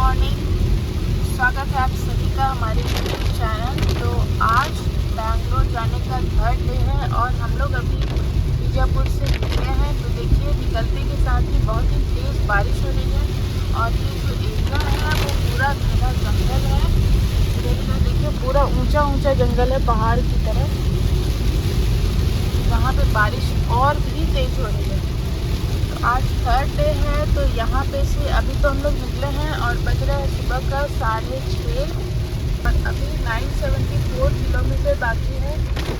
Morning, स्वागत है आप सभी का हमारे यूट्यूब चैनल। तो आज बैंगलोर जाने का थर्ड डे है और हम लोग अभी बीजापुर से निकले हैं। तो देखिए, निकलते के साथ ही बहुत ही तेज़ बारिश हो रही है और ये जो एरिया है वो पूरा घना जंगल है। देखिए, पूरा ऊंचा ऊंचा जंगल है पहाड़ की तरह, यहाँ पे बारिश और भी तेज़ हो रही है। आज थर्ड डे है तो यहाँ पे से अभी तो हम लोग निकले हैं और बज रहा है सुबह का 6:30 और अभी 974 किलोमीटर बाकी है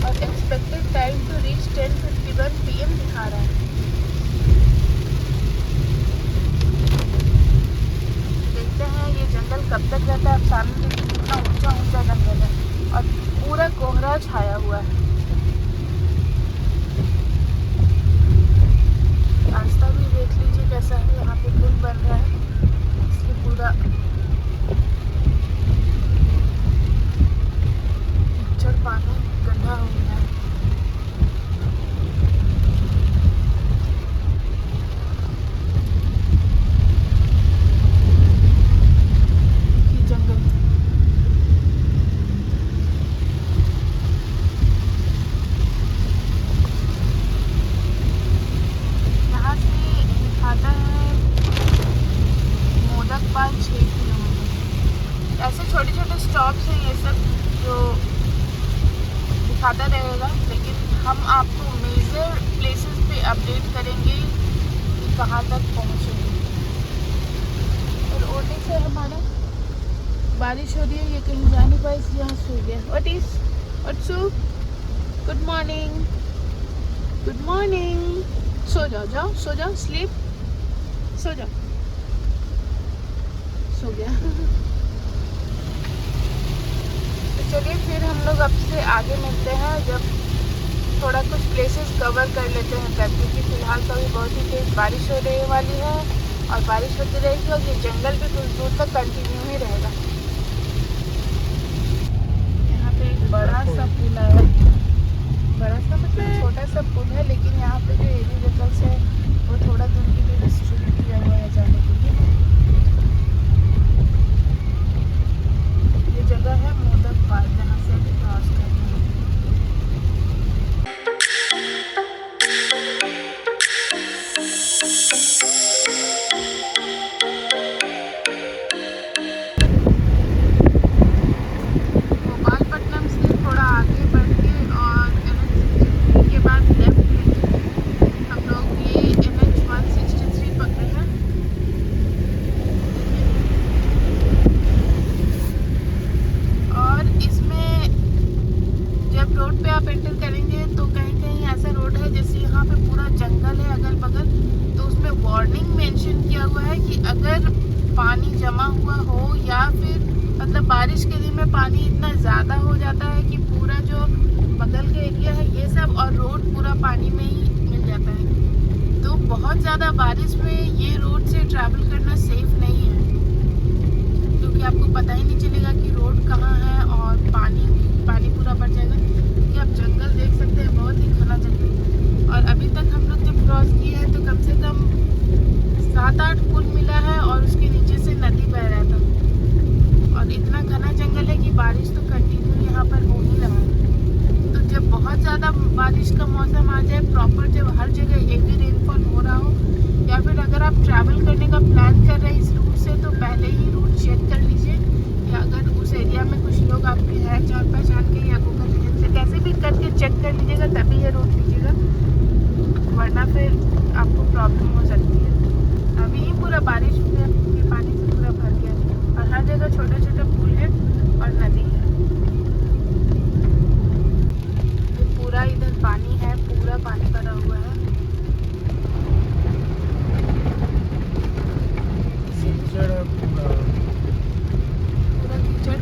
और expected time to reach 10:51 PM दिखा रहा है। देखते हैं ये जंगल कब तक रहता है। अब सामने देखिए कितना ऊंचा ऊंचा जंगल है और पूरा कोहरा छाया हुआ है। रास्ता भी देख लीजिए कैसा है, यहाँ पे पुल बन रहा है इसलिए पूरा कीचड़ पानी गंदा हो गया है। ये जंगल यहाँ से दिखाता है मोदकपाल 6 किलोमीटर। ऐसे छोटे छोटे स्टॉप्स हैं ये सब जो दिखाता रहेगा, लेकिन हम आपको मेजर प्लेसेस पे अपडेट करेंगे कि कहाँ तक पहुँचेंगे। और ओटे से हमारा बारिश हो रही है, ये कहीं जा नहीं पाए इसलिए यहाँ सो गया। व्हाट्सू गुड मॉर्निंग, गुड मॉर्निंग। सो जाओ जाओ, सो जाओ, स्लीप, सो जाओ, सो गया। तो चलिए फिर हम लोग अब से आगे मिलते हैं जब थोड़ा कुछ प्लेसेस कवर कर लेते हैं तब, क्योंकि फिलहाल तो अभी बहुत ही तेज़ बारिश हो रही वाली है और बारिश होती रहेगी और ये जंगल भी कुछ दूर तक कंटिन्यू ही रहेगा। यहाँ पे एक बड़ा सा पुल है, बड़ा सा मतलब छोटा सा पुल है, लेकिन यहाँ पे जो एरिया जंगल से वो थोड़ा दूर के लिए डिस्ट्रीब्यूट किया हुआ है जाने के लिए। ये जगह है मोदकपाल, जहाँ से अभी क्रॉस कर रहे हैं। गोपालपट्टनम से थोड़ा आगे बढ़ के और NH के बाद लेफ्ट लेके हम लोग ये NH 163 पकड़े हैं। और इसमें जब रोड पे आप एंटर करेंगे तो कहीं कहीं ऐसा रोड है जैसे यहाँ पे पूरा जंगल है अगल बगल, तो उसमें वार्निंग मेंशन किया हुआ है कि अगर पानी जमा हुआ हो या फिर मतलब बारिश के दिन में पानी इतना ज़्यादा हो जाता है कि पूरा जो बगल के एरिया है ये सब और रोड पूरा पानी में ही मिल जाता है। तो बहुत ज़्यादा बारिश में ये रोड से ट्रैवल करना सेफ नहीं है, क्योंकि आपको पता ही नहीं चलेगा कि रोड कहाँ है और पानी पूरा भर जाएगा। क्योंकि आप जंगल देख सकते हैं, बहुत ही घना जंगल। और अभी तक हम लोग जब क्रॉस किए हैं तो कम से कम 7-8 पुल मिला है और उसके नीचे से नदी बह रहा था। और इतना घना जंगल है कि बारिश तो कंटिन्यू यहाँ पर हो ही रहा है। तो जब बहुत ज़्यादा बारिश का मौसम आ जाए, प्रॉपर जब हर जगह हेवी रेनफॉल हो रहा हो, या फिर अगर आप ट्रैवल करने का प्लान कर रहे हैं इस रूट से, तो पहले ही रूट चेक कर लीजिए कि अगर उस एरिया में कुछ लोग आपके हैं जान पहचान के या गूगल मैप से कैसे भी करके चेक कर लीजिएगा, तभी ये रूट लीजिएगा, वरना फिर आपको प्रॉब्लम हो सकती है। अभी ही पूरा बारिश के पानी से पूरा भर गया और हर जगह छोटे छोटे पुल है और नदी है। ये पूरा इधर पानी है, पूरा पानी भरा हुआ है।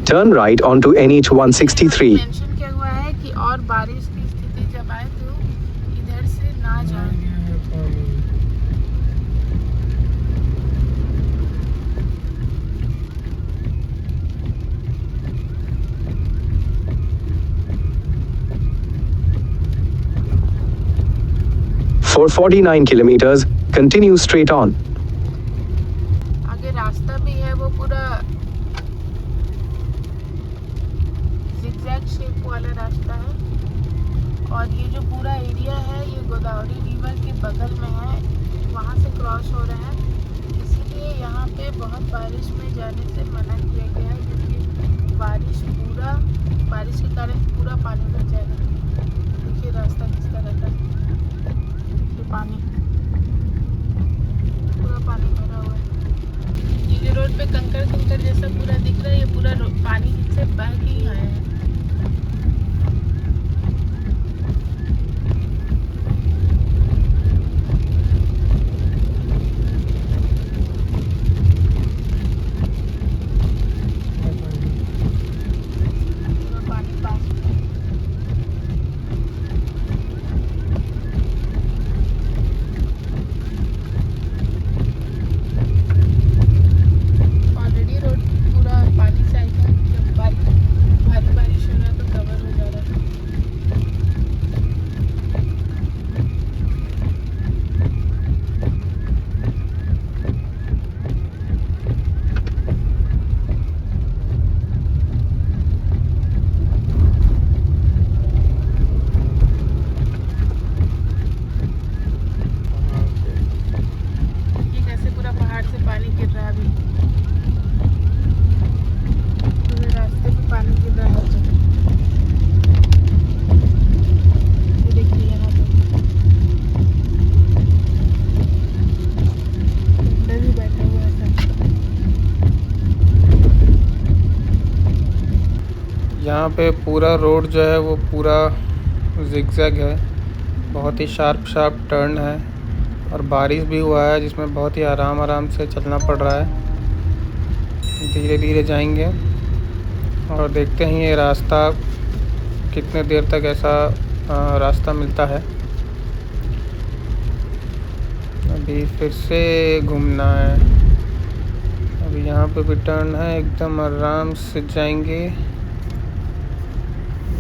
Turn right onto NH 163. Mention किया हुआ है कि और बारिश की स्थिति जब आए तो इधर से ना जाए। 449 kilometers, continue straight on. आगे रास्ता भी है वो पूरा zigzag शेप वाला रास्ता है। और ये जो पूरा एरिया है ये गोदावरी रिवर के बगल में है, वहाँ से क्रॉस हो रहा है, इसीलिए यहाँ पे बहुत बारिश में जाने से मना किया गया है, क्योंकि बारिश के कारण पूरा पानी भर जाएगा। देखिए रास्ता किस तरह का, देखिए पानी, पूरा पानी भरा हुआ है। ये जो रोड पे कंकड़ जैसा पूरा दिख रहा है, ये पूरा पानी से बह के ही आया है। यहाँ पे पूरा रोड जो है वो पूरा जिगजैग है, बहुत ही शार्प टर्न है और बारिश भी हुआ है जिसमें बहुत ही आराम से चलना पड़ रहा है। धीरे धीरे जाएंगे और देखते हैं ये रास्ता कितने देर तक ऐसा रास्ता मिलता है। अभी फिर से घूमना है, अभी यहाँ पे भी टर्न है, एकदम आराम से जाएंगे,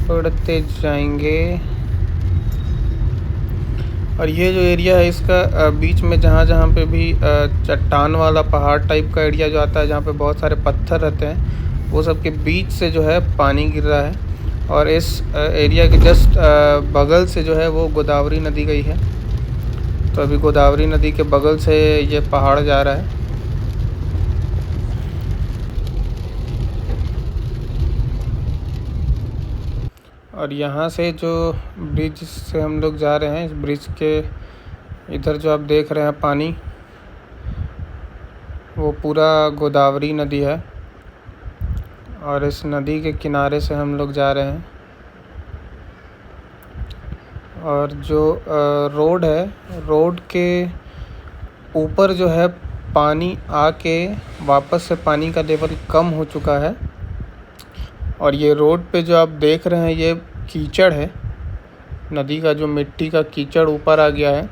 बढ़ते जाएंगे। और ये जो एरिया है इसका बीच में जहाँ पे भी चट्टान वाला पहाड़ टाइप का एरिया जो आता है, जहाँ पे बहुत सारे पत्थर रहते हैं, वो सब के बीच से जो है पानी गिर रहा है। और इस एरिया के जस्ट बगल से जो है वो गोदावरी नदी गई है, तो अभी गोदावरी नदी के बगल से ये पहाड़ जा रहा है। और यहाँ से जो ब्रिज से हम लोग जा रहे हैं, इस ब्रिज के इधर जो आप देख रहे हैं पानी, वो पूरा गोदावरी नदी है और इस नदी के किनारे से हम लोग जा रहे हैं। और जो रोड है, रोड के ऊपर जो है पानी आके वापस से पानी का लेवल कम हो चुका है। और ये रोड पे जो आप देख रहे हैं ये कीचड़ है, नदी का जो मिट्टी का कीचड़ ऊपर आ गया है।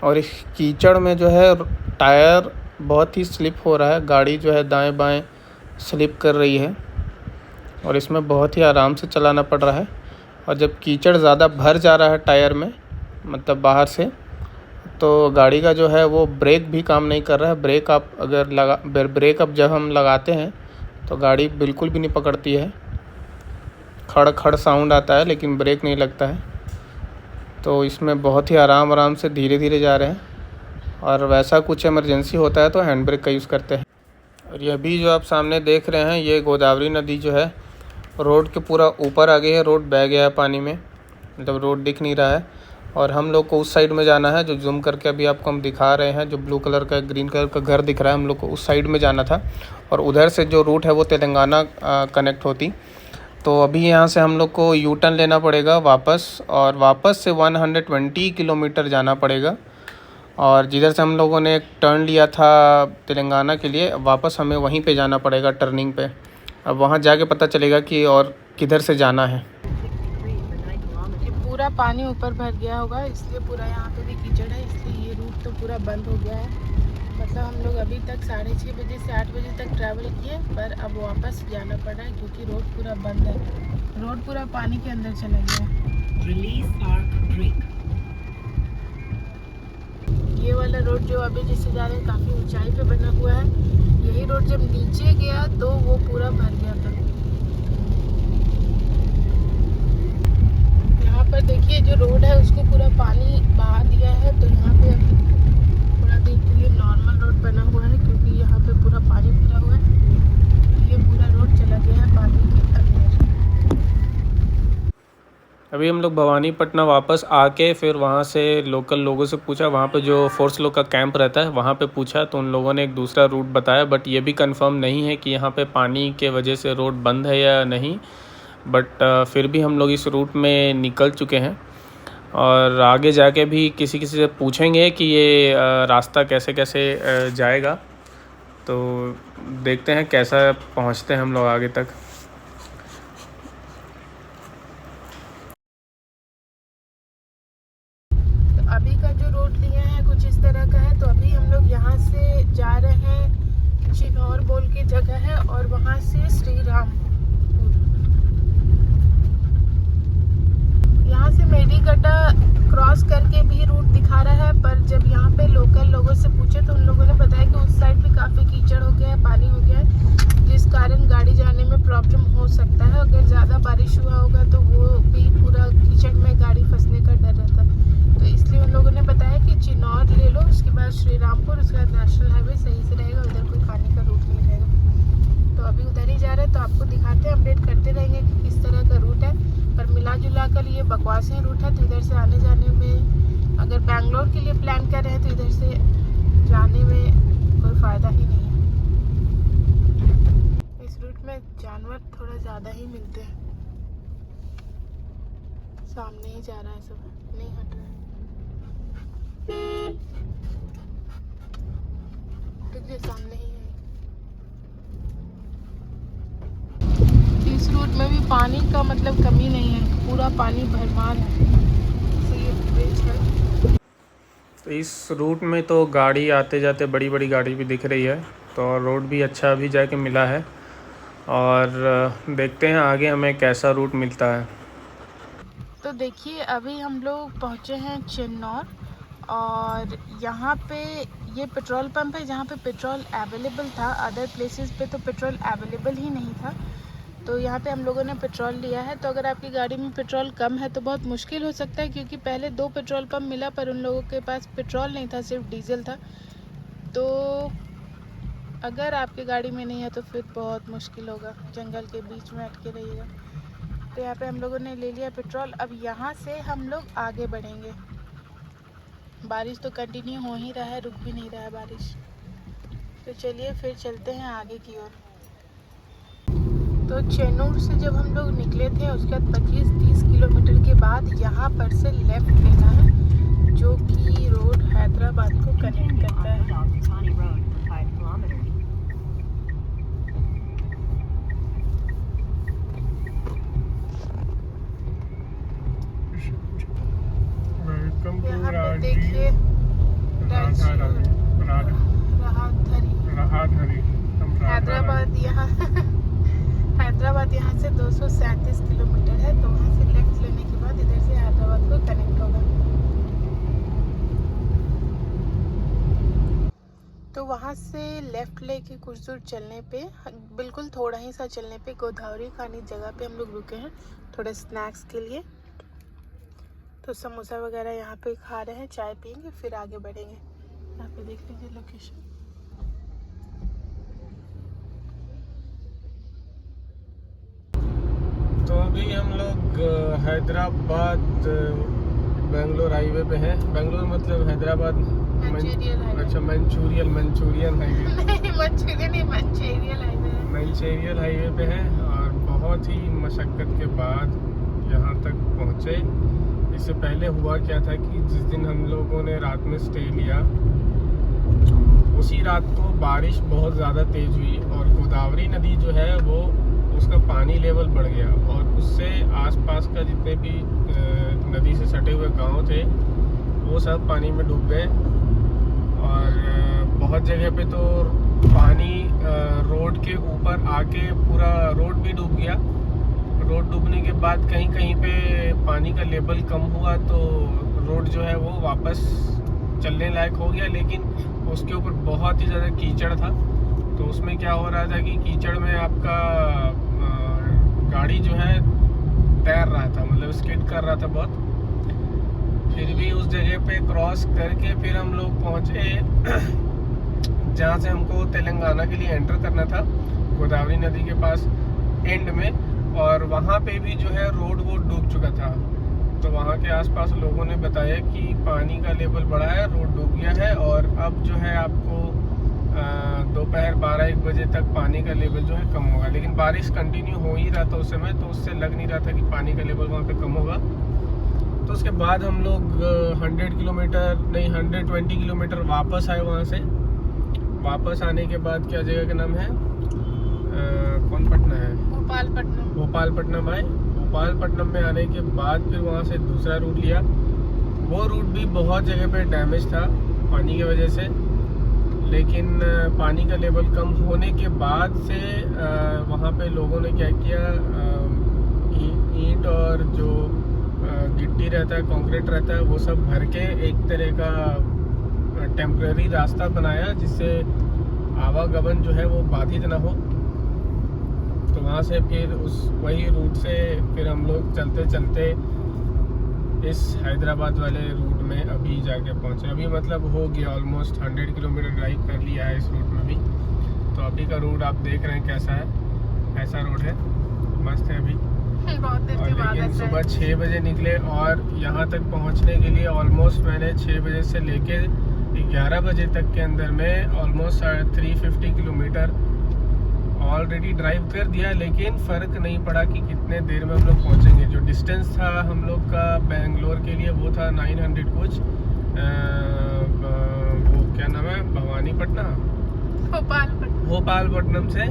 और इस कीचड़ में जो है टायर बहुत ही स्लिप हो रहा है, गाड़ी जो है दाएं बाएं स्लिप कर रही है और इसमें बहुत ही आराम से चलाना पड़ रहा है। और जब कीचड़ ज़्यादा भर जा रहा है टायर में, मतलब बाहर से, तो गाड़ी का जो है वो ब्रेक भी काम नहीं कर रहा है। ब्रेक अब जब हम लगाते हैं तो गाड़ी बिल्कुल भी नहीं पकड़ती है, खड़ साउंड आता है लेकिन ब्रेक नहीं लगता है। तो इसमें बहुत ही आराम से धीरे धीरे जा रहे हैं। और वैसा कुछ इमरजेंसी होता है तो हैंड ब्रेक का यूज़ करते हैं। और ये अभी जो आप सामने देख रहे हैं ये गोदावरी नदी जो है रोड के पूरा ऊपर आ गई है, रोड बह गया है पानी में, मतलब रोड दिख नहीं रहा है। और हम लोग को उस साइड में जाना है, जो जूम करके अभी आपको हम दिखा रहे हैं, जो ब्लू कलर का ग्रीन कलर का घर दिख रहा है, हम लोग को उस साइड में जाना था। और उधर से जो रूट है वो तेलंगाना कनेक्ट होती। तो अभी यहाँ से हम लोग को यू टर्न लेना पड़ेगा वापस, और वापस से 120 किलोमीटर जाना पड़ेगा। और जिधर से हम लोगों ने एक टर्न लिया था तेलंगाना के लिए, वापस हमें वहीं पे जाना पड़ेगा टर्निंग पे। अब वहाँ जाके पता चलेगा कि और किधर से जाना है। पूरा पानी ऊपर भर गया होगा, इसलिए पूरा यहाँ पे भी कीचड़ है, इसलिए ये रूट तो पूरा बंद हो गया है। मतलब हम लोग अभी तक 6:30 बजे से 8 बजे तक ट्रैवल किए, पर अब वापस जाना पड़ा है क्योंकि रोड पूरा बंद है, रोड पूरा पानी के अंदर चला गया है। ये वाला रोड जो अभी जिससे जा रहे हैं काफ़ी ऊंचाई पे बना हुआ है। यही रोड जब नीचे गया तो वो पूरा भर गया था। यहाँ पर देखिए जो रोड है उसको पूरा पानी बहा दिया है, तो यहाँ पे अभी थोड़ा देर के लिए नॉर्मल रोड बना हुआ है, क्योंकि यहाँ पे पूरा पानी भरा हुआ है। ये पूरा रोड चला गया है पानी के अंदर। अभी हम लोग भवानीपटना वापस आके फिर वहाँ से लोकल लोगों से पूछा, वहाँ पे जो फोर्स लोग का कैंप रहता है वहाँ पे पूछा, तो उन लोगों ने एक दूसरा रूट बताया, बट ये भी कंफर्म नहीं है कि यहाँ पे पानी के वजह से रोड बंद है या नहीं। बट फिर भी हम लोग इस रूट में निकल चुके हैं और आगे जाके भी किसी से पूछेंगे कि ये रास्ता कैसे कैसे जाएगा। तो देखते हैं कैसा पहुँचते हैं हम लोग आगे तक। अभी का जो रोड लिए हैं कुछ इस तरह का है। तो अभी हम लोग यहाँ से जा रहे हैं, चिनौर बोल के जगह है, और वहाँ से श्री रामपुर। यहाँ से मेडीगड्ढा क्रॉस करके भी रूट दिखा रहा है, पर जब यहाँ पे लोकल लोगों से पूछे तो उन लोगों ने बताया कि उस साइड भी काफ़ी कीचड़ हो गया है, पानी हो गया है, जिस कारण गाड़ी जाने में प्रॉब्लम हो सकता है। अगर ज़्यादा बारिश हुआ होगा तो वो भी पूरा कीचड़ में गाड़ी फंसने का डर रहता है। तो इसलिए उन लोगों ने बताया कि चिनौर ले लो, उसके बाद श्री रामपुर, उसके बाद नेशनल हाईवे सही से रहेगा, उधर कोई पानी का रूट नहीं रहेगा। तो अभी उधर ही जा रहे हैं, तो आपको दिखाते हैं, अपडेट करते रहेंगे कि किस तरह का रूट है। पर मिला जुला कर ये बकवास ही रूट है, तो इधर से आने जाने में, अगर बैंगलोर के लिए प्लान कर रहे हैं तो इधर से जाने में कोई फ़ायदा ही नहीं है। इस रूट में जानवर थोड़ा ज़्यादा ही मिलते हैं। सामने ही जा रहा है, सब नहीं हट रहा है। देखिए सामने ही है। इस रूट में भी पानी का मतलब कमी नहीं है, पूरा पानी भरमार है। ये ब्रिज है। तो इस रूट में तो गाड़ी आते जाते बड़ी बड़ी गाड़ी भी दिख रही है, तो रोड भी अच्छा अभी जाके मिला है। और देखते हैं आगे हमें कैसा रूट मिलता है। तो देखिए अभी हम लोग पहुँचे हैं चिन्नौर, और यहाँ पे ये पेट्रोल पंप है जहाँ पे पेट्रोल अवेलेबल था। अदर प्लेसेस पे तो पेट्रोल अवेलेबल ही नहीं था, तो यहाँ पे हम लोगों ने पेट्रोल लिया है। तो अगर आपकी गाड़ी में पेट्रोल कम है तो बहुत मुश्किल हो सकता है, क्योंकि पहले 2 पेट्रोल पंप मिला पर उन लोगों के पास पेट्रोल नहीं था, सिर्फ डीजल था। तो अगर आपकी गाड़ी में नहीं है तो फिर बहुत मुश्किल होगा, जंगल के बीच में अटके रहिएगा। तो यहाँ पे हम लोगों ने ले लिया पेट्रोल। अब यहाँ से हम लोग आगे बढ़ेंगे। बारिश तो कंटिन्यू हो ही रहा है, रुक भी नहीं रहा है बारिश। तो चलिए फिर चलते हैं आगे की ओर। तो चेन्नूर से जब हम लोग निकले थे उसके बाद 25-30 किलोमीटर के बाद यहाँ पर से लेफ़्ट लेना है, जो कि रोड हैदराबाद को कनेक्ट करता है। यहाँ पे देखिए हैदराबाद, यहाँ हैदराबाद यहाँ से 237 किलोमीटर है। तो वहाँ से लेफ्ट लेने के बाद इधर से हैदराबाद को कनेक्ट होगा। तो वहाँ से लेफ़्ट लेके कुछ दूर चलने पे, बिल्कुल थोड़ा ही सा चलने पे, गोदावरी खानी जगह पे हम लोग रुके हैं थोड़े स्नैक्स के लिए। तो समोसा वगैरह यहाँ पे खा रहे हैं, चाय पियेंगे, फिर आगे बढ़ेंगे। यहाँ पे देख लीजिए लोकेशन। तो अभी हम लोग हैदराबाद बेंगलोर हाईवे पे हैं। बेंगलोर मतलब हैदराबाद अच्छा मंचूरियन हाईवे नहीं, मंचूरियन नहीं, मंचूरियल हाईवे पे हैं। और बहुत ही मशक्क़त के बाद यहाँ तक पहुँचे। इससे पहले हुआ क्या था कि जिस दिन हम लोगों ने रात में स्टे लिया, उसी रात को बारिश बहुत ज़्यादा तेज़ हुई और गोदावरी नदी जो है वो उसका पानी लेवल बढ़ गया, और उससे आसपास का जितने भी नदी से सटे हुए गांव थे वो सब पानी में डूब गए। और बहुत जगह पे तो पानी रोड के ऊपर आके पूरा रोड भी डूब गया। रोड डूबने के बाद कहीं कहीं पे पानी का लेवल कम हुआ, तो रोड जो है वो वापस चलने लायक हो गया, लेकिन उसके ऊपर बहुत ही ज़्यादा कीचड़ था। तो उसमें क्या हो रहा था कि कीचड़ में आपका गाड़ी जो है तैर रहा था, मतलब स्किड कर रहा था बहुत। फिर भी उस जगह पे क्रॉस करके फिर हम लोग पहुँचे जहाँ से हमको तेलंगाना के लिए एंटर करना था, गोदावरी नदी के पास एंड में। और वहाँ पे भी जो है रोड वो डूब चुका था। तो वहाँ के आसपास लोगों ने बताया कि पानी का लेवल बढ़ा है, रोड डूब गया है, और अब जो है आपको दोपहर 12-1 बजे तक पानी का लेवल जो है कम होगा। लेकिन बारिश कंटिन्यू हो ही रहा था उस समय, तो उससे लग नहीं रहा था कि पानी का लेवल वहाँ पे कम होगा। तो उसके बाद हम लोग 120 किलोमीटर वापस आए वहाँ से। वापस आने के बाद क्या जगह का नाम है, कौन पटना है, भोपालपट्टनम आए। भोपालपट्टनम में आने के बाद फिर वहाँ से दूसरा रूट लिया। वो रूट भी बहुत जगह पे डैमेज था पानी की वजह से, लेकिन पानी का लेवल कम होने के बाद से वहाँ पे लोगों ने क्या किया, ईंट और जो गिट्टी रहता है, कंक्रीट रहता है, वो सब भर के एक तरह का टेम्परेरी रास्ता बनाया, जिससे आवागमन जो है वो बाधित ना हो। तो वहाँ से फिर वही रूट से फिर हम लोग चलते चलते इस हैदराबाद वाले रूट में अभी जाके पहुँचे। अभी मतलब हो गया ऑलमोस्ट 100 किलोमीटर ड्राइव कर लिया है इस रूट में भी। तो अभी का रूट आप देख रहे हैं कैसा है, ऐसा रोड है, मस्त है अभी। और लेकिन सुबह 6 बजे निकले और यहाँ तक पहुँचने के लिए ऑलमोस्ट मैंने 6 बजे से लेके 11 बजे तक के अंदर में ऑलमोस्ट 350 किलोमीटर ऑलरेडी ड्राइव कर दिया। लेकिन फ़र्क नहीं पड़ा कि कितने देर में हम लोग पहुँचेंगे। जो डिस्टेंस था हम लोग का बेंगलोर के लिए वो था 900 कुछ, वो क्या नाम है, भोपालपट्टनम से।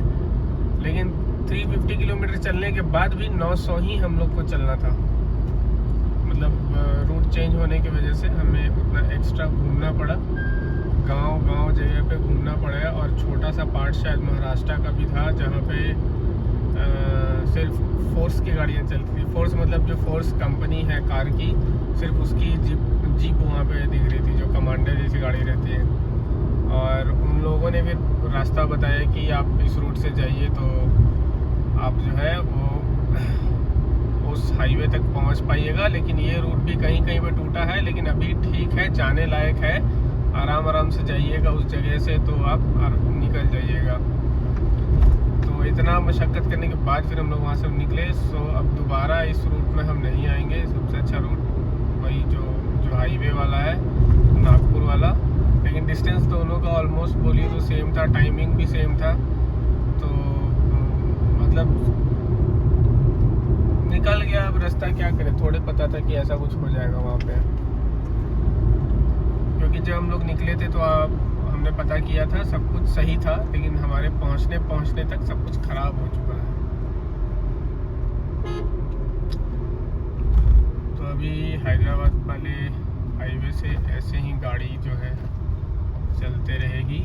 लेकिन 350 किलोमीटर चलने के बाद भी 900 ही हम लोग को चलना था। मतलब रूट चेंज होने की वजह से हमें उतना एक्स्ट्रा घूमना पड़ा, गांव जगह पे घूमना पड़ा। और छोटा सा पार्ट शायद महाराष्ट्र का भी था, जहाँ पे सिर्फ फोर्स की गाड़ियाँ चलती थी। फोर्स मतलब जो फोर्स कंपनी है कार की, सिर्फ उसकी जीप वहाँ पे दिख रही थी, जो कमांडर जैसी गाड़ी रहती है। और उन लोगों ने फिर रास्ता बताया कि आप इस रूट से जाइए तो आप जो है वो उस हाईवे तक पहुंच पाइएगा। लेकिन ये रूट भी कहीं कहीं पे टूटा है, लेकिन अभी ठीक है, जाने लायक है। आराम से जाइएगा उस जगह से, तो आप निकल जाइएगा। तो इतना मशक्क़त करने के बाद फिर हम लोग वहाँ से निकले। सो अब दोबारा इस रूट में हम नहीं आएंगे। सबसे अच्छा रूट वही जो हाईवे वाला है, नागपुर वाला। लेकिन डिस्टेंस दोनों का ऑलमोस्ट बोलिए तो सेम था, टाइमिंग भी सेम था। तो मतलब निकल गया। अब रास्ता क्या करें, थोड़े पता था कि ऐसा कुछ हो जाएगा वहाँ पे, क्योंकि जब हम लोग निकले थे तो हमने पता किया था, सब कुछ सही था। लेकिन हमारे पहुँचने तक सब कुछ ख़राब हो चुका है। तो अभी हैदराबाद वाले हाईवे से ऐसे ही गाड़ी जो है चलते रहेगी,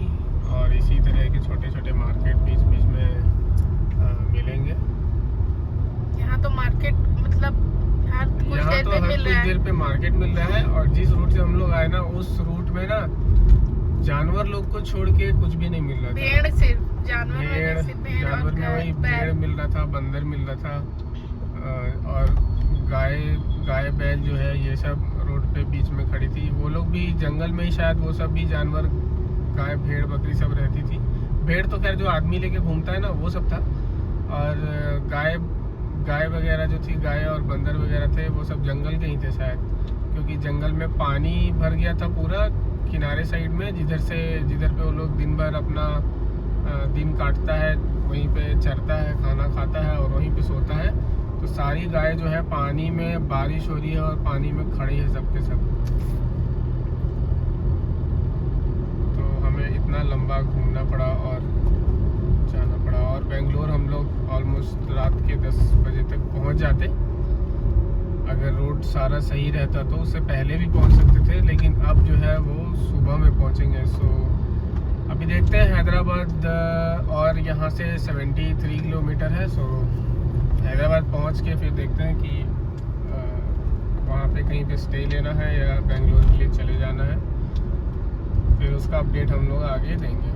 और इसी तरह के छोटे छोटे मार्केट बीच में मिलेंगे। यहाँ तो मार्केट मतलब हर कुछ देर पे मार्केट मिल रहा है। और जिस रूट से हम लोग आए ना, उस रूट में ना जानवर लोग को छोड़ के कुछ भी नहीं मिल रहा था। भेड़ सिर्फ जानवर में वही भेड़ मिल रहा था, बंदर मिल रहा था, और गाय बैल जो है ये सब रोड पे बीच में खड़ी थी। वो लोग भी जंगल में ही शायद वो सब भी जानवर, गाय भेड़ बकरी सब रहती थी। भेड़ तो खैर जो आदमी लेके घूमता है ना, वो सब था। और गाय वगैरह जो थी, गाय और बंदर वगैरह थे, वो सब जंगल के ही थे शायद, क्योंकि जंगल में पानी भर गया था पूरा किनारे साइड में, जिधर पे वो लोग दिन भर अपना दिन काटता है, वहीं पे चरता है, खाना खाता है और वहीं पे सोता है। तो सारी गाय जो है पानी में, बारिश हो रही है और पानी में खड़ी है सब के सब। तो हमें इतना लंबा घूमना पड़ा और जाना पड़ा। और बेंगलोर हम लोग ऑलमोस्ट रात के 10 बजे तक पहुंच जाते। अगर रोड सारा सही रहता तो उससे पहले भी पहुंच सकते थे, लेकिन अब जो है वो सुबह में पहुंचेंगे। सो अभी देखते हैं हैदराबाद, और यहाँ से 73 किलोमीटर है। सो हैदराबाद पहुँच के फिर देखते हैं कि वहाँ पे कहीं पे स्टे लेना है या बेंगलोर के लिए चले जाना है। फिर उसका अपडेट हम लोग आगे देंगे।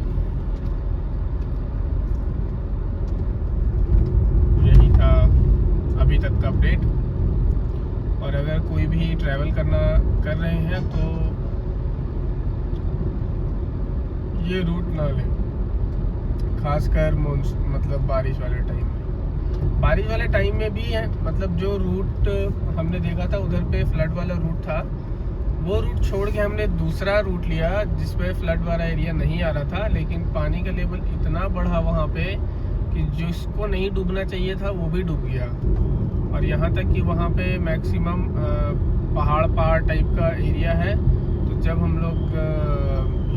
यही था अभी तक का अपडेट। और अगर कोई भी ट्रैवल कर रहे हैं तो ये रूट ना लें, खासकर मतलब बारिश वाले टाइम में। बारिश वाले टाइम में भी है, मतलब जो रूट हमने देखा था उधर पे फ्लड वाला रूट था, वो रूट छोड़ के हमने दूसरा रूट लिया जिसपे फ्लड वाला एरिया नहीं आ रहा था, लेकिन पानी का लेवल इतना बढ़ा वहाँ पे कि जिसको नहीं डूबना चाहिए था वो भी डूब गया। और यहाँ तक कि वहाँ पे मैक्सिमम पहाड़ टाइप का एरिया है। तो जब हम लोग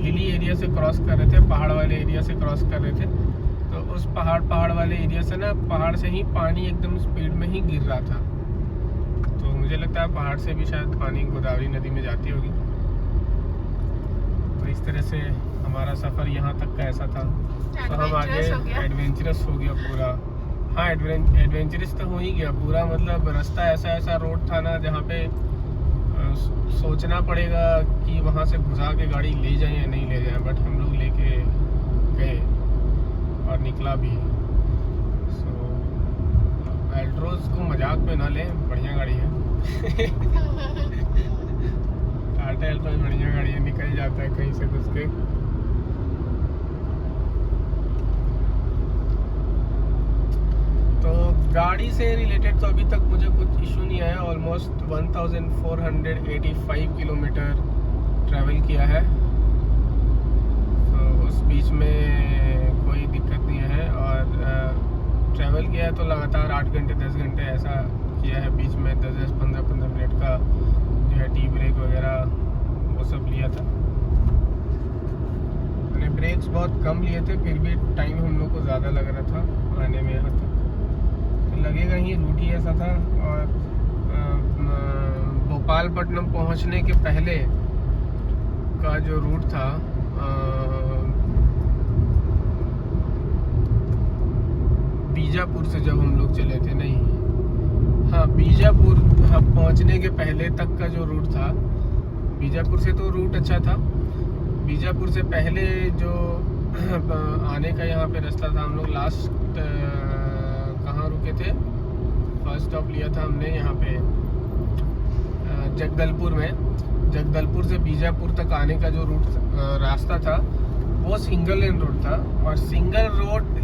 हिली एरिया से क्रॉस कर रहे थे, पहाड़ वाले एरिया से क्रॉस कर रहे थे, तो उस पहाड़ वाले एरिया से ना, पहाड़ से ही पानी एकदम स्पीड में ही गिर रहा था। तो मुझे लगता है पहाड़ से भी शायद पानी गोदावरी नदी में जाती होगी। तो इस तरह से हमारा सफ़र यहाँ तक का ऐसा था। तो हम आगे एडवेंचरस हो गया पूरा। हाँ, एडवेंचरस तो हो ही गया पूरा। मतलब रास्ता ऐसा रोड था ना जहाँ पे सोचना पड़ेगा कि वहाँ से घुसा के गाड़ी ले जाएं या नहीं ले जाएं, बट हम लोग लेके गए और निकला भी। सो एल्ट्रोज को मजाक में ना लें, बढ़िया गाड़ी है। टाटा एल्ट्रोज बढ़िया गाड़ी है, निकल जाता है कहीं से घुस के। तो गाड़ी से रिलेटेड तो अभी तक मुझे कुछ इशू नहीं आया। ऑलमोस्ट 1485 किलोमीटर ट्रैवल किया है, तो उस बीच में कोई दिक्कत नहीं है। और ट्रैवल किया है तो लगातार 8 घंटे 10 घंटे ऐसा किया है। बीच में 10-15 मिनट का जो है टी ब्रेक वगैरह वो सब लिया था। मैंने ब्रेक्स बहुत कम लिए थे, फिर भी टाइम हम लोग को ज़्यादा लग रहा था आने में यहाँ तक। लगेगा ही, रूट ही ऐसा था। और भोपालपट्टनम पहुंचने के पहले का जो रूट था, बीजापुर से जब हम लोग चले थे, नहीं हाँ, बीजापुर पहुंचने के पहले तक का जो रूट था, बीजापुर से तो रूट अच्छा था। बीजापुर से पहले जो आने का यहाँ पे रास्ता था, हम लोग लास्ट कहाँ रुके थे, फर्स्ट स्टॉप लिया था हमने यहाँ पे जगदलपुर में। जगदलपुर से बीजापुर तक आने का जो रूट रास्ता था वो सिंगल लेन रोड था। और सिंगल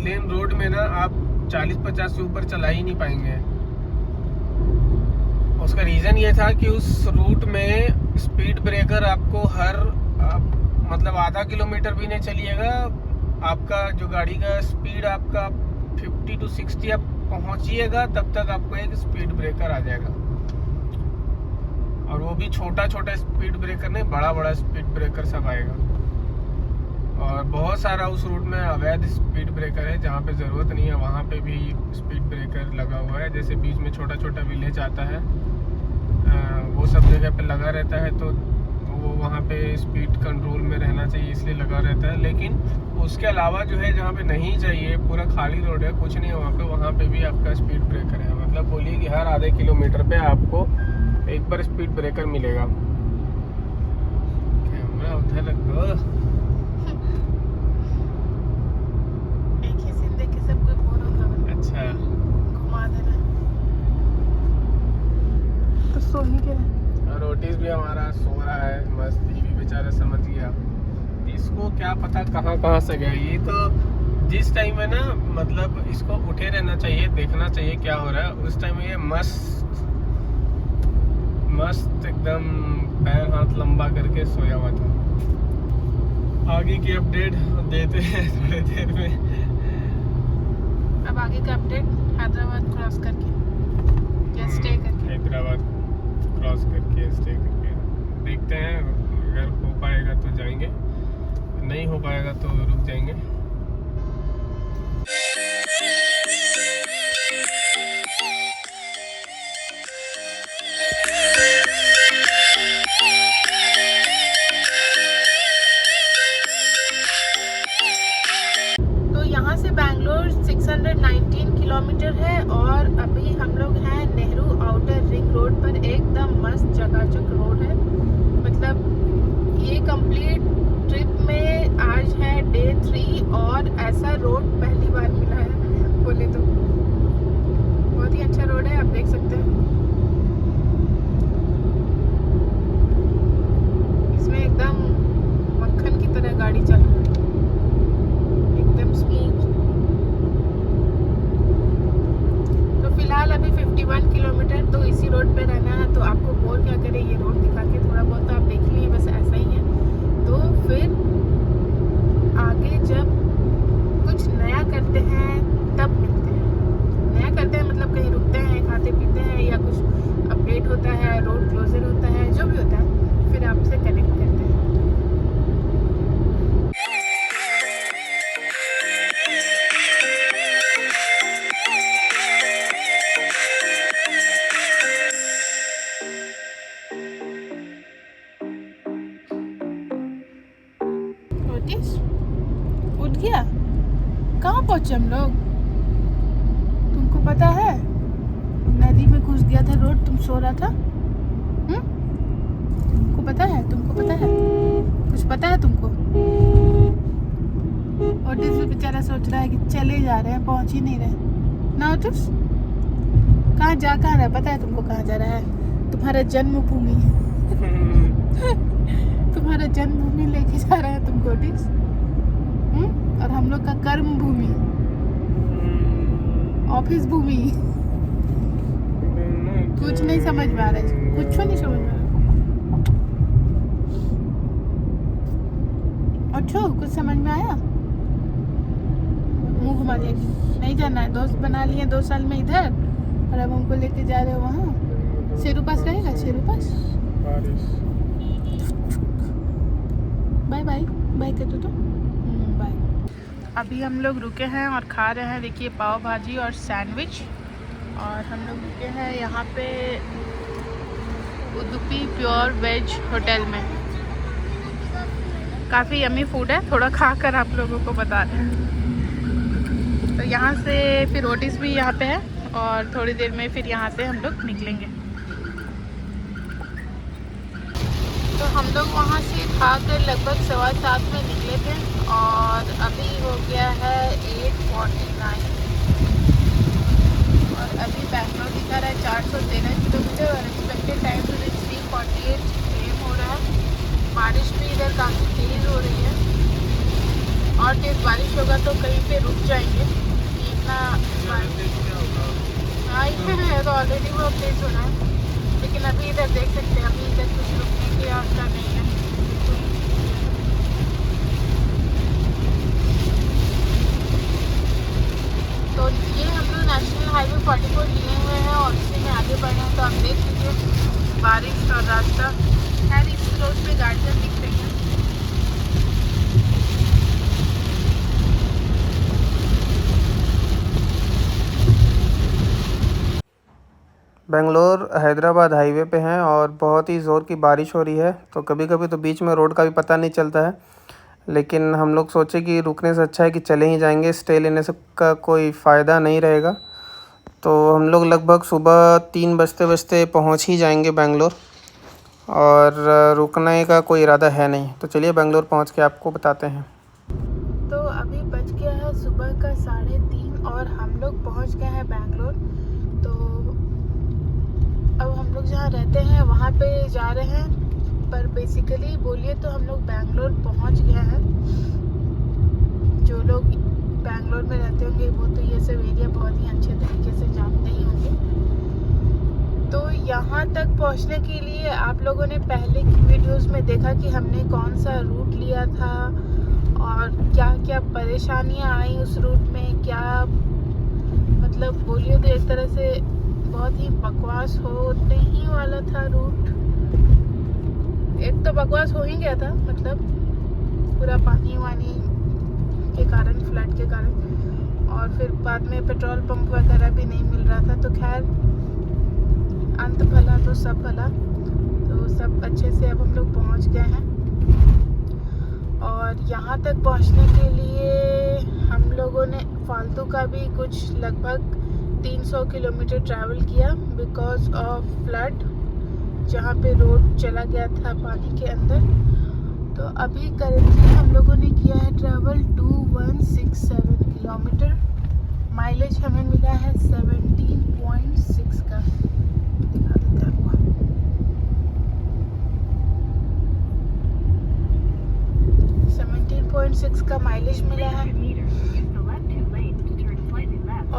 लेन रोड में ना आप 40-50 से ऊपर चला ही नहीं पाएंगे। उसका रीज़न ये था कि उस रूट में स्पीड ब्रेकर आपको मतलब आधा किलोमीटर भी नहीं चलिएगा, आपका जो गाड़ी का स्पीड आपका 50 to 60 आप पहुंचिएगा तब तक आपको एक स्पीड ब्रेकर आ जाएगा। और वो भी छोटा स्पीड ब्रेकर नहीं, बड़ा स्पीड ब्रेकर सब आएगा। और बहुत सारा उस रूट में अवैध स्पीड ब्रेकर है, जहाँ पे ज़रूरत नहीं है वहाँ पे भी स्पीड ब्रेकर लगा हुआ है। जैसे बीच में छोटा विलेज आता है, वो सब जगह पे लगा रहता है, तो वो वहाँ पे स्पीड कंट्रोल में रहना चाहिए, इसलिए लगा रहता है। लेकिन उसके अलावा जो है जहाँ पे नहीं चाहिए, पूरा खाली रोड है, कुछ नहीं है वहाँ पे भी आपका स्पीड ब्रेकर है। मतलब बोलिए कि हर आधे किलोमीटर पे आपको एक बार स्पीड ब्रेकर मिलेगा। कैमरा उधर रखो। एक ही सीन देख के सब कोई बोर होगा। अच्छा, घुमा देना तो सो ही गया। और ओटिस भी हमारा सो रहा है मस्त, ये भी बेचारा समझ गया। इसको क्या पता कहाँ से गया। ये तो जिस टाइम में ना, मतलब इसको उठे रहना चाहिए, देखना चाहिए क्या हो रहा है। उस टाइम में ये मस्त एकदम पैर हाथ लंबा करके सोया हुआ था। आगे की अपडेट देते हैं थोड़ी देर में। अब आगे का अपडेट हैदराबाद क्रॉस करके या स्टे करके। हैदराबाद क्रॉस करके स्टे करके देखते हैं। अगर हो पाएगा तो जाएंगे, नहीं हो पाएगा तो रुक जाएंगे। तो यहाँ से बैंगलोर 619 किलोमीटर है और अभी हम लोग हैं नेहरू आउटर रिंग रोड पर। एकदम मस्त चकाचक रोड है। मतलब ये कंप्लीट ट्रिप ऐसा रोड पहली बार मिला है बोले तो। बहुत ही अच्छा रोड है, आप देख सकते हैं। इसमें एकदम मक्खन की तरह गाड़ी चल रही है, एकदम स्मूथ। तो फिलहाल अभी 51 किलोमीटर तो इसी रोड पे रहना है। तो आपको बोर क्या करे, ये रोड दिखा के थोड़ा बहुत तो आप देख लीजिए, बस ऐसा ही है। तो फिर आगे जब कुछ नया करते हैं तब मिलते हैं। नया करते हैं मतलब कहीं रुकते हैं, खाते पीते हैं, या कुछ अपडेट होता है, रोड क्लोजर होता है, जो भी होता है, फिर आपसे कनेक्ट करते हैं। उठ गया? कहाँ पहुँचे हम लोग? तुमको पता है नदी में घुस गया था रोड, तुम सो रहा था। तुमको पता है? तुमको पता है? कुछ पता है तुमको? ओटिस भी बेचारा सोच रहा है कि चले जा रहे हैं, पहुँच ही नहीं रहे ना। ओटिस कहाँ रहा है? पता है तुमको कहाँ जा रहा है? तुम्हारा जन्मभूमि तुम्हारा जन्मभूमि लेके जा रहा है तुमको ओटिस। और हम लोग का कर्म भूमि, ऑफिस भूमि। कुछ नहीं समझ में आ रहा है, कुछ नहीं समझ में आ रहा। अच्छा कुछ समझ में आया? मुंह घुमा लिया, नहीं जाना है। दोस्त बना लिए 2 साल में इधर, और अब हमको लेके जा रहे हो वहाँ। शेरू पास रहेगा, शेरू पास। बाय बाय बाय कर दो तो बाय। अभी हम लोग रुके हैं और खा रहे हैं, देखिए पाव भाजी और सैंडविच। और हम लोग रुके हैं यहाँ पे उडुपी प्योर वेज होटल में। काफ़ी यमी फूड है, थोड़ा खा कर आप लोगों को बता रहे हैं। तो यहाँ से फिर ओटिस भी यहाँ पे है, और थोड़ी देर में फिर यहाँ से हम लोग निकलेंगे। तो हम लोग वहाँ से खा कर लगभग 7:15 में निकले थे, और अभी हो गया है 8:49। और अभी बैंगलोर दिखा रहा है 413 किलोमीटर, और expected time to reach 3:48 AM हो रहा है। बारिश भी इधर काफ़ी तेज़ हो रही है, और तेज़ बारिश होगा तो कहीं पे रुक जाएंगे। इतना हाँ इधर तो ऑलरेडी बहुत तेज़ हो रहा है, लेकिन अभी इधर देख सकते हैं, अभी इधर कुछ रुकने की व्यवस्था नहीं है। तो ये हम लोग नेशनल हाईवे 44 लिए हुए हैं, और उसी में आगे बढ़े हैं। तो आप देख लीजिए बारिश और रास्ता। खैर इस रोड पे गाड़ियाँ दिख रही हैं। बेंगलोर हैदराबाद हाईवे पे हैं, और बहुत ही ज़ोर की बारिश हो रही है। तो कभी कभी तो बीच में रोड का भी पता नहीं चलता है, लेकिन हम लोग सोचे कि रुकने से अच्छा है कि चले ही जाएंगे। स्टे लेने से का कोई फ़ायदा नहीं रहेगा। तो हम लोग लगभग सुबह 3 बजते पहुंच ही जाएंगे बेंगलोर, और रुकने का कोई इरादा है नहीं। तो चलिए बेंगलोर पहुंच के आपको बताते हैं। तो अभी बज गया है सुबह का 3:30, और हम लोग पहुंच गए हैं बेंगलोर। तो अब हम लोग जहाँ रहते हैं वहाँ पे जा रहे हैं, पर बेसिकली बोलिए तो हम लोग बेंगलोर पहुँच गए हैं। जो लोग बेंगलोर में रहते होंगे वो तो ये सब एरिया बहुत ही अच्छे तरीके से जानते ही होंगे। तो यहाँ तक पहुँचने के लिए आप लोगों ने पहले की वीडियोस में देखा कि हमने कौन सा रूट लिया था, और क्या क्या परेशानियाँ आई उस रूट में। क्या मतलब बोलिए तो एक तरह से बहुत ही बकवास होने ही वाला था रूट। एक तो बकवास हो ही गया था, मतलब पूरा पानी वानी के कारण, फ्लड के कारण, और फिर बाद में पेट्रोल पंप वगैरह भी नहीं मिल रहा था। तो खैर अंत भला तो सब भला, तो सब अच्छे से अब हम लोग पहुंच गए हैं। और यहाँ तक पहुंचने के लिए हम लोगों ने फालतू का भी कुछ लगभग 300 किलोमीटर ट्रैवल किया, बिकॉज ऑफ फ्लड, जहाँ पे रोड चला गया था पानी के अंदर। तो अभी करेंटली हम लोगों ने किया है ट्रैवल 2167 किलोमीटर। माइलेज हमें मिला है 17.6 का। दिखा देते हैं आपको। 17.6 का माइलेज मिला है।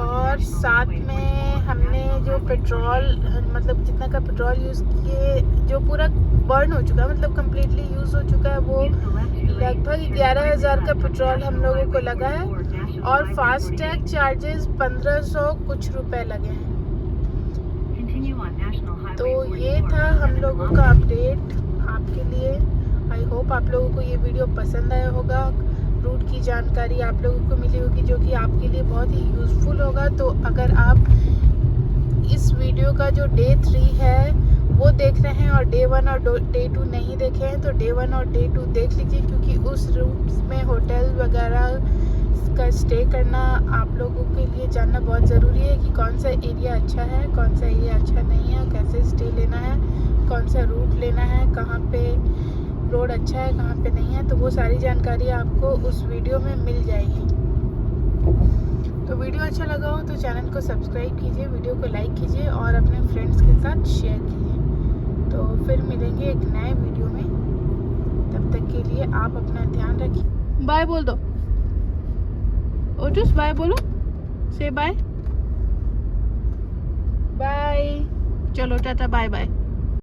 और साथ में हमने जो पेट्रोल मतलब जितना का पेट्रोल यूज़ किए जो पूरा बर्न हो चुका है मतलब कम्प्लीटली यूज़ हो चुका है वो लगभग 11,000 का पेट्रोल हम लोगों को लगा है। और फास्टैग चार्जेस 1500 कुछ रुपए लगे हैं। तो ये था हम लोगों का अपडेट आपके लिए। आई होप आप लोगों को ये वीडियो पसंद आया होगा। रूट की जानकारी आप लोगों को मिली होगी जो कि आपके लिए बहुत ही यूज़फुल होगा। तो अगर आप इस वीडियो का जो डे 3 है वो देख रहे हैं और डे 1 और डे 2 नहीं देखे हैं तो डे 1 और डे 2 देख लीजिए, क्योंकि उस रूट में होटल वगैरह का स्टे करना आप लोगों के लिए जानना बहुत ज़रूरी है कि कौन सा एरिया अच्छा है, कौन सा एरिया अच्छा नहीं है, कैसे स्टे लेना है, कौन सा रूट लेना है, कहाँ पे रोड अच्छा है, कहाँ पे नहीं है। तो वो सारी जानकारी आपको उस वीडियो में मिल जाएगी। तो वीडियो अच्छा लगा हो तो चैनल को सब्सक्राइब कीजिए, वीडियो को लाइक कीजिए और अपने फ्रेंड्स के साथ शेयर कीजिए। तो फिर मिलेंगे एक नए वीडियो में। तब तक के लिए आप अपना ध्यान रखिए। बाय बोल दो ओजस, बाय बोलो, से बाय बाय। चलो टाटा, बाय बाय।